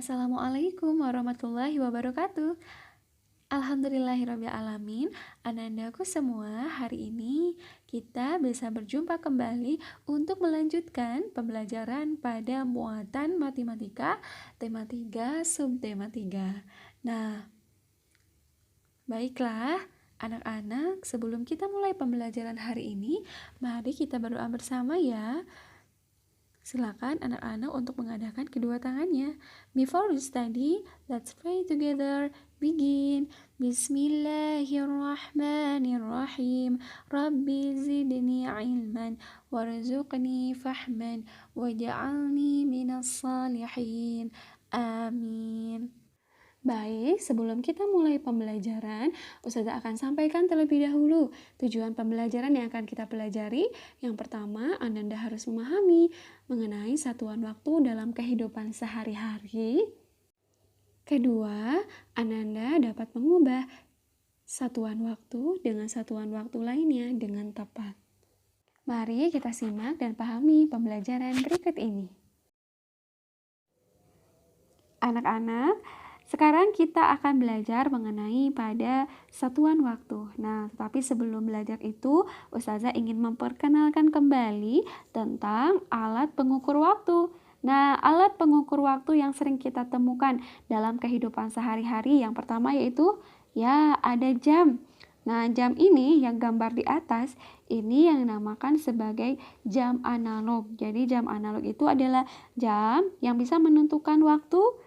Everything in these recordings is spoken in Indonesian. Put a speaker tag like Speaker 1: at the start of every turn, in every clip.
Speaker 1: Assalamualaikum warahmatullahi wabarakatuh. Alhamdulillahirrabbilalamin. Anandaku semua, hari ini kita bisa berjumpa kembali untuk melanjutkan pembelajaran pada muatan matematika tema 3 subtema 3. Nah, baiklah anak-anak, sebelum kita mulai pembelajaran hari ini, mari kita berdoa bersama ya. Silakan anak-anak untuk mengadakan kedua tangannya. Before we study, let's pray together. Begin. Bismillahirrahmanirrahim. Rabbi zidni ilman warzuqni fahman waj'alni minas salihin. Amin. Baik, sebelum kita mulai pembelajaran, Ustazah akan sampaikan terlebih dahulu tujuan pembelajaran yang akan kita pelajari. Yang pertama, Ananda harus memahami mengenai satuan waktu dalam kehidupan sehari-hari. Kedua, Ananda dapat mengubah satuan waktu dengan satuan waktu lainnya dengan tepat. Mari kita simak dan pahami pembelajaran berikut ini. Anak-anak, sekarang kita akan belajar mengenai pada satuan waktu. Nah, tetapi sebelum belajar itu, Ustazah ingin memperkenalkan kembali tentang alat pengukur waktu. Nah, alat pengukur waktu yang sering kita temukan dalam kehidupan sehari-hari, yang pertama yaitu ada jam. Nah, jam ini yang gambar di atas, ini yang dinamakan sebagai jam analog. Jadi jam analog itu adalah jam yang bisa menentukan waktu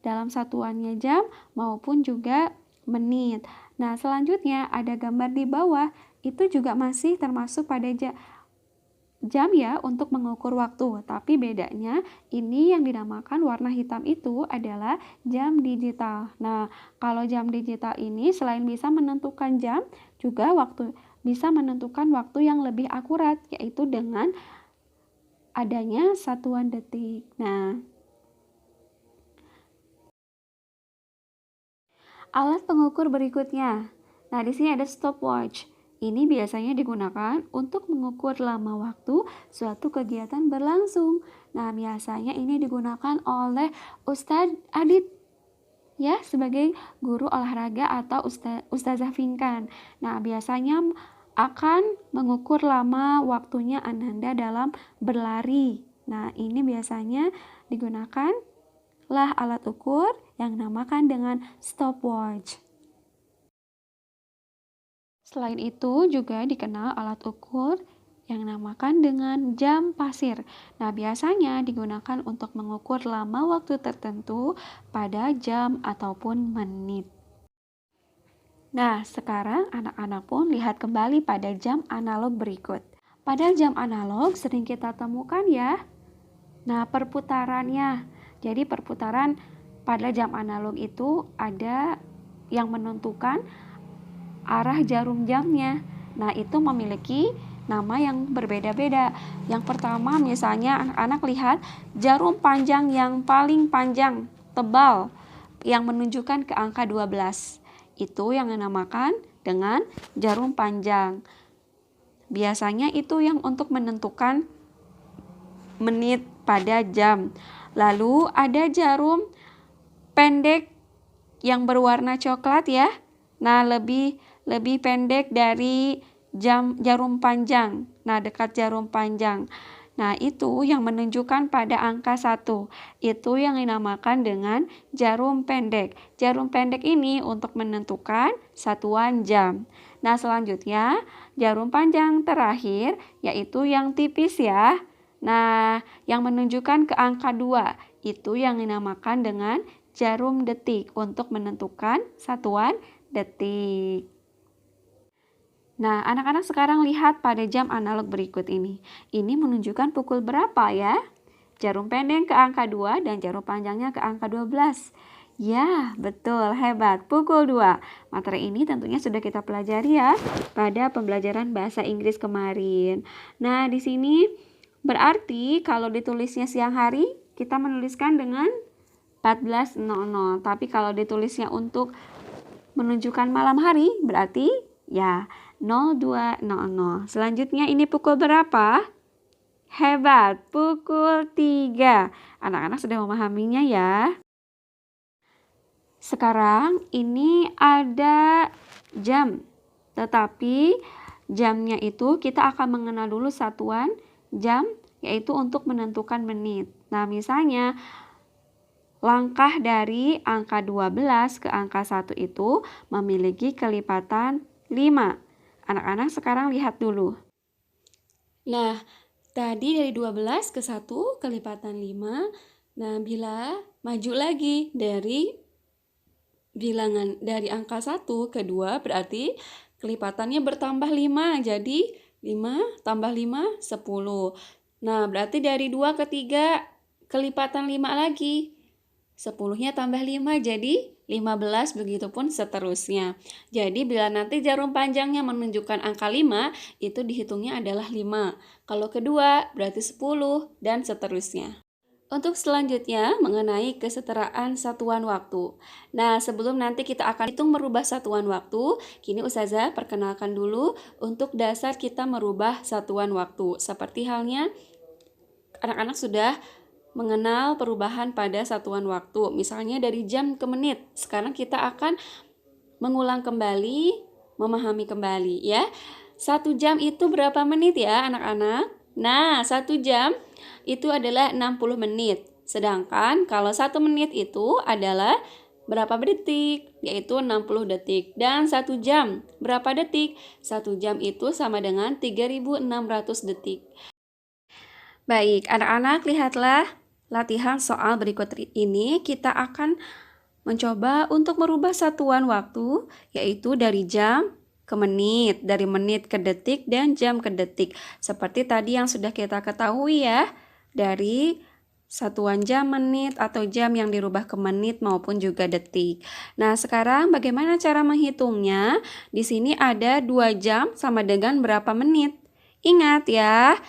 Speaker 1: dalam satuannya jam maupun juga menit. Nah, selanjutnya ada gambar di bawah, itu juga masih termasuk pada jam ya untuk mengukur waktu. Tapi bedanya ini yang dinamakan warna hitam itu adalah jam digital. Nah, kalau jam digital ini selain bisa menentukan jam, juga bisa menentukan waktu yang lebih akurat, yaitu dengan adanya satuan detik. Nah, alat pengukur berikutnya. Nah, di sini ada stopwatch. Ini biasanya digunakan untuk mengukur lama waktu suatu kegiatan berlangsung. Nah, biasanya ini digunakan oleh Ustadz Adit ya sebagai guru olahraga atau Ustazah Finkan. Nah, biasanya akan mengukur lama waktunya Ananda dalam berlari. Nah, ini biasanya digunakan alat ukur yang dinamakan dengan stopwatch. Selain itu juga dikenal alat ukur yang dinamakan dengan jam pasir. Nah, biasanya digunakan untuk mengukur lama waktu tertentu pada jam ataupun menit. Nah, sekarang anak-anak pun lihat kembali pada jam analog berikut. Pada jam analog sering kita temukan ya. Nah, perputarannya. Jadi perputaran pada jam analog itu ada yang menentukan arah jarum jamnya. Nah, itu memiliki nama yang berbeda-beda. Yang pertama misalnya anak-anak lihat jarum panjang yang paling panjang, tebal, yang menunjukkan ke angka 12. Itu yang dinamakan dengan jarum panjang. Biasanya itu yang untuk menentukan menit pada jam. Lalu ada jarum pendek yang berwarna coklat ya. Nah, lebih pendek dari jarum panjang. Nah, dekat jarum panjang. Nah, itu yang menunjukkan pada angka 1. Itu yang dinamakan dengan jarum pendek. Jarum pendek ini untuk menentukan satuan jam. Nah, selanjutnya jarum panjang terakhir yaitu yang tipis ya. Nah, yang menunjukkan ke angka 2 itu yang dinamakan dengan jarum detik untuk menentukan satuan detik. Nah, anak-anak sekarang lihat pada jam analog berikut ini. Ini menunjukkan pukul berapa ya? Jarum pendek ke angka 2 dan jarum panjangnya ke angka 12. Ya, betul, hebat. Pukul 2. Materi ini tentunya sudah kita pelajari ya pada pembelajaran bahasa Inggris kemarin. Nah, di sini berarti kalau ditulisnya siang hari, kita menuliskan dengan 14.00. Tapi kalau ditulisnya untuk menunjukkan malam hari, berarti ya 02.00. Selanjutnya ini pukul berapa? Hebat, pukul 3. Anak-anak sudah memahaminya ya. Sekarang ini ada jam, tetapi jamnya itu kita akan mengenal dulu satuan jam, yaitu untuk menentukan menit. Nah, misalnya langkah dari angka 12 ke angka 1 itu memiliki kelipatan 5. Anak-anak sekarang lihat dulu. Nah, tadi dari 12 ke 1 kelipatan 5. Nah, bila maju lagi dari bilangan dari angka 1 ke 2 berarti kelipatannya bertambah 5. Jadi 5 tambah 5 10. Nah, berarti dari 2 ke 3 kelipatan 5 lagi. 10-nya tambah 5 jadi 15, begitupun seterusnya. Jadi bila nanti jarum panjangnya menunjukkan angka 5, itu dihitungnya adalah 5. Kalau kedua berarti 10 dan seterusnya. Untuk selanjutnya mengenai kesetaraan satuan waktu. Nah, sebelum nanti kita akan hitung merubah satuan waktu, kini Ustazah perkenalkan dulu untuk dasar kita merubah satuan waktu. Seperti halnya anak-anak sudah mengenal perubahan pada satuan waktu. Misalnya dari jam ke menit. Sekarang kita akan mengulang kembali, memahami kembali ya. 1 jam itu berapa menit ya anak-anak? Nah, 1 jam itu adalah 60 menit. Sedangkan kalau 1 menit itu adalah berapa detik? Yaitu 60 detik. Dan 1 jam berapa detik? 1 jam itu sama dengan 3.600 detik. Baik, anak-anak lihatlah latihan soal berikut ini. Kita akan mencoba untuk merubah satuan waktu, yaitu dari jam ke menit, dari menit ke detik, dan jam ke detik. Seperti tadi yang sudah kita ketahui ya, dari satuan jam, menit, atau jam yang dirubah ke menit maupun juga detik. Nah, sekarang bagaimana cara menghitungnya? Di sini ada 2 jam sama dengan berapa menit? Ingat ya,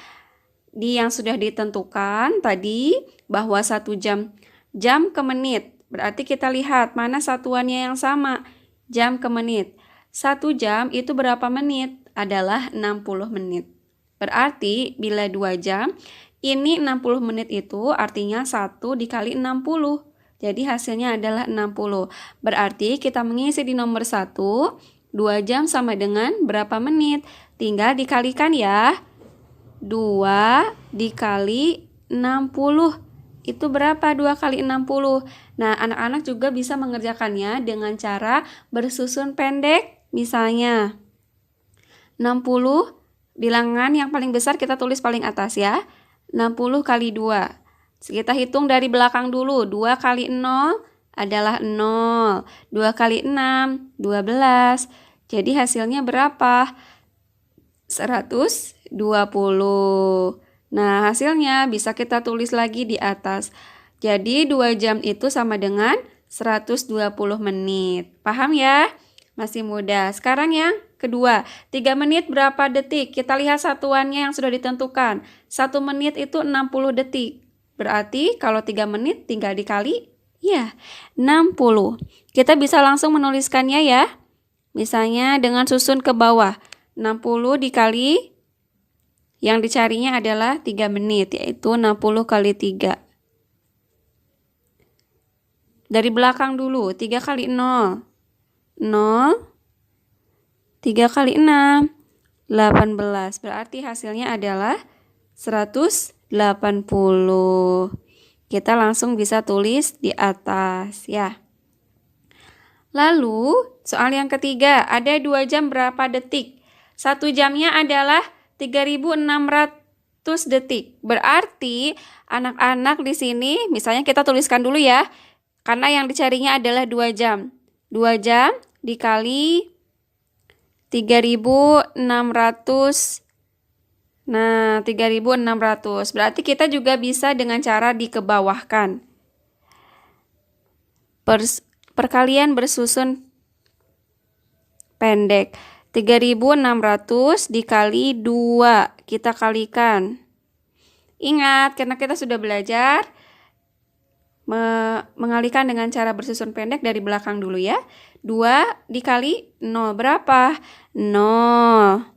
Speaker 1: di yang sudah ditentukan tadi bahwa 1 jam ke menit. Berarti kita lihat mana satuannya yang sama, jam ke menit. 1 jam itu berapa menit? Adalah 60 menit. Berarti bila 2 jam, ini 60 menit itu artinya 1 dikali 60. Jadi hasilnya adalah 60. Berarti kita mengisi di nomor 1, 2 jam sama dengan berapa menit? Tinggal dikalikan ya. 2 dikali 60. Itu berapa 2 kali 60? Nah, anak-anak juga bisa mengerjakannya dengan cara bersusun pendek. Misalnya 60, bilangan yang paling besar kita tulis paling atas ya. 60 kali 2. Kita hitung dari belakang dulu. 2 kali 0 adalah 0. 2 kali 6, 12. Jadi hasilnya berapa? 120. Nah, hasilnya bisa kita tulis lagi di atas. Jadi 2 jam itu sama dengan 120 menit. Paham ya? Masih mudah. Sekarang yang kedua, 3 menit berapa detik? Kita lihat satuannya yang sudah ditentukan. 1 menit itu 60 detik. Berarti kalau 3 menit tinggal dikali, ya 60. Kita bisa langsung menuliskannya ya. Misalnya dengan susun ke bawah. 60 dikali, yang dicarinya adalah 3 menit, yaitu 60 kali 3. Dari belakang dulu, 3 kali 0. 0, 3 kali 6, 18. Berarti hasilnya adalah 180. Kita langsung bisa tulis di atas ya. Lalu, soal yang ketiga, ada 2 jam berapa detik? 1 jamnya adalah 3.600 detik. Berarti anak-anak di sini, misalnya kita tuliskan dulu ya, karena yang dicarinya adalah 2 jam. 2 jam dikali 3.600. Nah, 3.600. Berarti kita juga bisa dengan cara dikebawahkan. Perkalian bersusun pendek. 3.600 dikali 2. Kita kalikan. Ingat, karena kita sudah belajar mengalihkan dengan cara bersusun pendek dari belakang dulu ya. 2 dikali 0 berapa? 0.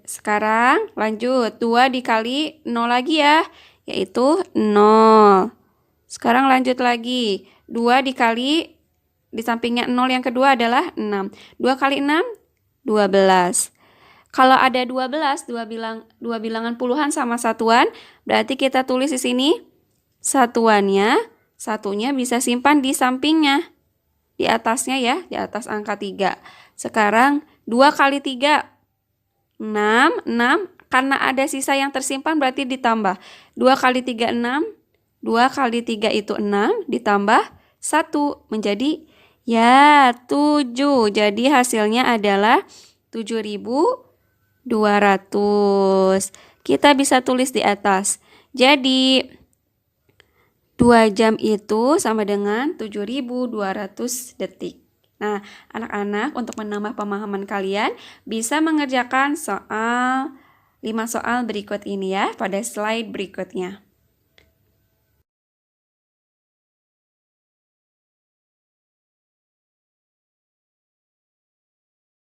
Speaker 1: Sekarang lanjut. 2 dikali 0 lagi ya, yaitu 0. Sekarang lanjut lagi. 2 dikali di sampingnya 0 yang kedua adalah 6. 2 kali 6, 12. Kalau ada 12, dua bilangan puluhan sama satuan, berarti kita tulis di sini satuannya, satunya bisa simpan di sampingnya. Di atasnya ya, di atas angka 3. Sekarang 2 kali 3, 6. Karena ada sisa yang tersimpan berarti ditambah. 2 kali 3, 6. 2 kali 3 itu 6, ditambah 1 menjadi ya 7. Jadi hasilnya adalah 7.200. Kita bisa tulis di atas. Jadi 2 jam itu sama dengan 7.200 detik. Nah, anak-anak untuk menambah pemahaman kalian bisa mengerjakan 5 soal berikut ini ya pada slide berikutnya.